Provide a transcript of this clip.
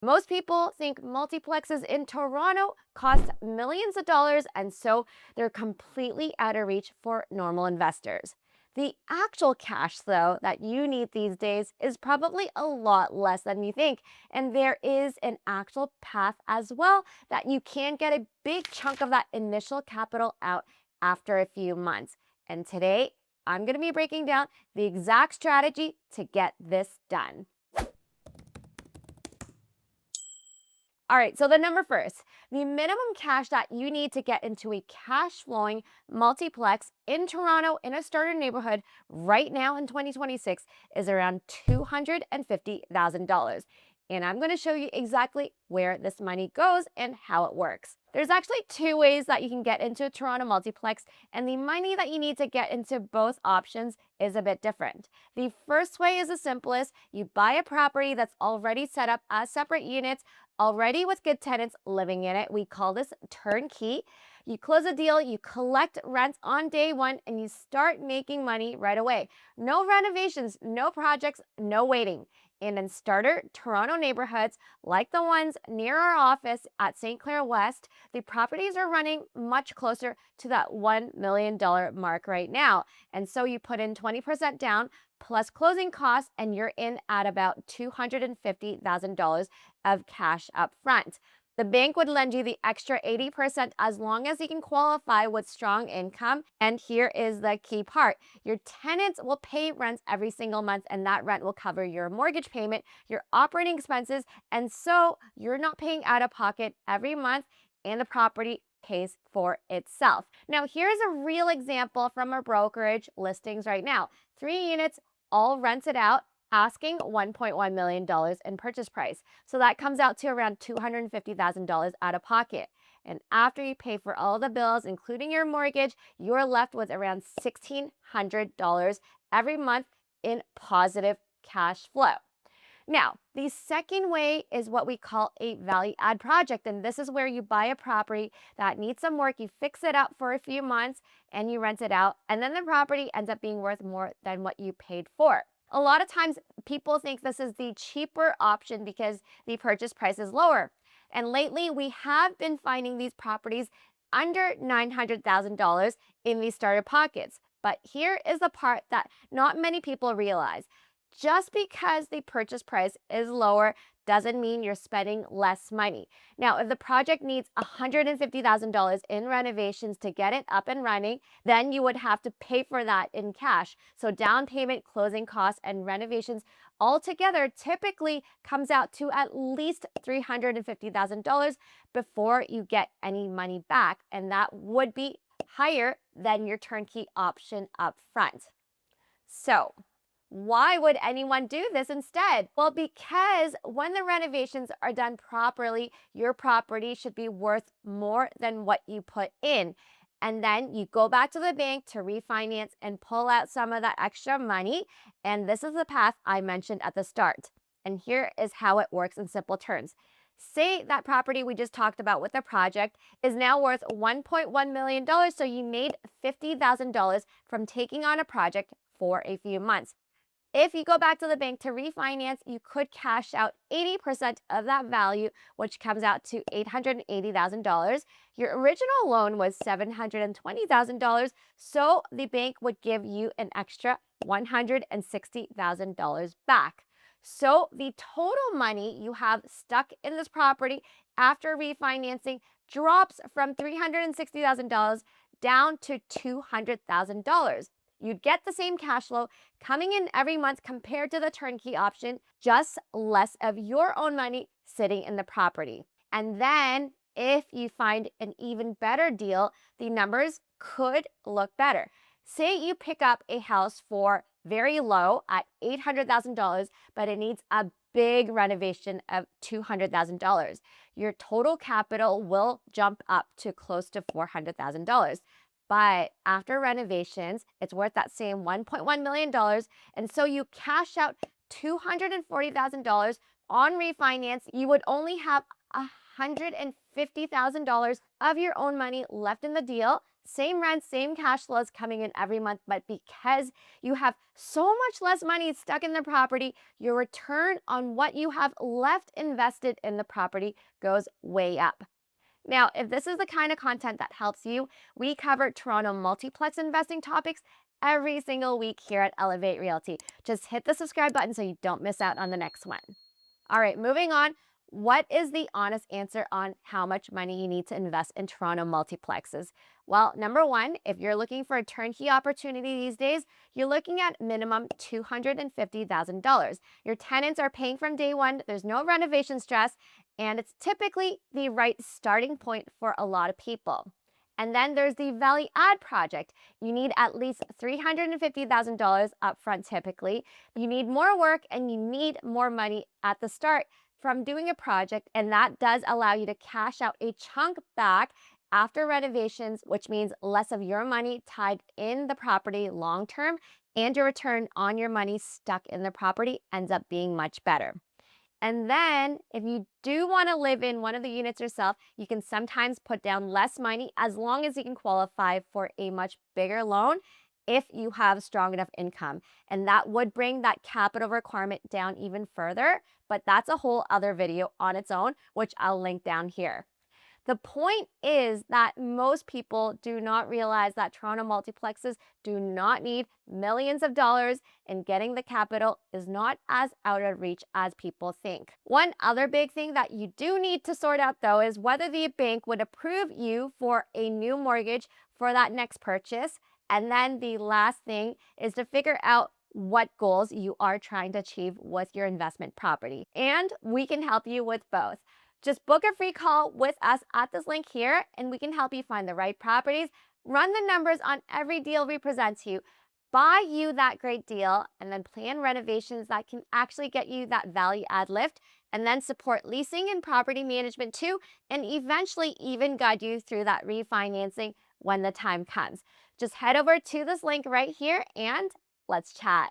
Most people think multiplexes in Toronto cost millions of dollars, and so they're completely out of reach for normal investors. The actual cash, though, that you need these days is probably a lot less than you think. And there is an actual path as well that you can get a big chunk of that initial capital out after a few months. And today, I'm going to be breaking down the exact strategy to get this done. All right, so the number first, the minimum cash that you need to get into a cash flowing multiplex in Toronto in a starter neighborhood right now in 2026 is around $250,000. And I'm going to show you exactly where this money goes and how it works. There's actually two ways that you can get into a Toronto multiplex, and the money that you need to get into both options is a bit different. The first way is the simplest. You buy a property that's already set up as separate units, already with good tenants living in it. We call this turnkey. You close a deal, you collect rent on day one, and you start making money right away. No renovations, no projects, no waiting. And in starter Toronto neighborhoods, like the ones near our office at St. Clair West, the properties are running much closer to that $1 million mark right now. And so you put in 20% down plus closing costs, and you're in at about $250,000 of cash up front. The bank would lend you the extra 80% as long as you can qualify with strong income. And here is the key part. Your tenants will pay rent every single month, and that rent will cover your mortgage payment, your operating expenses, and so you're not paying out of pocket every month, and the property pays for itself. Now, here's a real example from our brokerage listings right now. 3 units, all rented out, asking $1.1 million in purchase price. So that comes out to around $250,000 out of pocket. And after you pay for all the bills, including your mortgage, you're left with around $1,600 every month in positive cash flow. Now, the second way is what we call a value add project. And this is where you buy a property that needs some work, you fix it up for a few months, and you rent it out. And then the property ends up being worth more than what you paid for. A lot of times people think this is the cheaper option because the purchase price is lower. And lately we have been finding these properties under $900,000 in these starter pockets. But here is the part that not many people realize. Just because the purchase price is lower doesn't mean you're spending less money. Now, if the project needs $150,000 in renovations to get it up and running, then you would have to pay for that in cash. So down payment, closing costs, and renovations altogether typically comes out to at least $350,000 before you get any money back. And that would be higher than your turnkey option up front. So, why would anyone do this instead? Well, because when the renovations are done properly, your property should be worth more than what you put in. And then you go back to the bank to refinance and pull out some of that extra money. And this is the path I mentioned at the start. And here is how it works in simple terms. Say that property we just talked about with the project is now worth $1.1 million. So you made $50,000 from taking on a project for a few months. If you go back to the bank to refinance, you could cash out 80% of that value, which comes out to $880,000. Your original loan was $720,000, so the bank would give you an extra $160,000 back. So the total money you have stuck in this property after refinancing drops from $360,000 down to $200,000. You'd get the same cash flow coming in every month compared to the turnkey option, just less of your own money sitting in the property. And then if you find an even better deal, the numbers could look better. Say you pick up a house for very low at $800,000, but it needs a big renovation of $200,000. Your total capital will jump up to close to $400,000. But after renovations, it's worth that same $1.1 million. And so you cash out $240,000 on refinance. You would only have $150,000 of your own money left in the deal. same rent, same cash flows coming in every month, but because you have so much less money stuck in the property, your return on what you have left invested in the property goes way up. Now, if this is the kind of content that helps you, we cover Toronto multiplex investing topics every single week here at Elevate Realty. Just hit the subscribe button so you don't miss out on the next one. All right, moving on. What is the honest answer on how much money you need to invest in Toronto multiplexes? Well, number one, if you're looking for a turnkey opportunity these days, you're looking at minimum $250,000. Your tenants are paying from day one, there's no renovation stress, and it's typically the right starting point for a lot of people. And then there's the value add project. You need at least $350,000 upfront typically. You need more work and you need more money at the start from doing a project, and that does allow you to cash out a chunk back after renovations, which means less of your money tied in the property long term, and your return on your money stuck in the property ends up being much better. And then if you do want to live in one of the units yourself, you can sometimes put down less money as long as you can qualify for a much bigger loan if you have strong enough income. And that would bring that capital requirement down even further, but that's a whole other video on its own, which I'll link down here. The point is that most people do not realize that Toronto multiplexes do not need millions of dollars, and getting the capital is not as out of reach as people think. One other big thing that you do need to sort out though is whether the bank would approve you for a new mortgage for that next purchase. And then the last thing is to figure out what goals you are trying to achieve with your investment property. And we can help you with both. Just book a free call with us at this link here, and we can help you find the right properties, run the numbers on every deal we present to you, buy you that great deal, and then plan renovations that can actually get you that value add lift, and then support leasing and property management too, and eventually even guide you through that refinancing when the time comes. Just head over to this link right here and let's chat.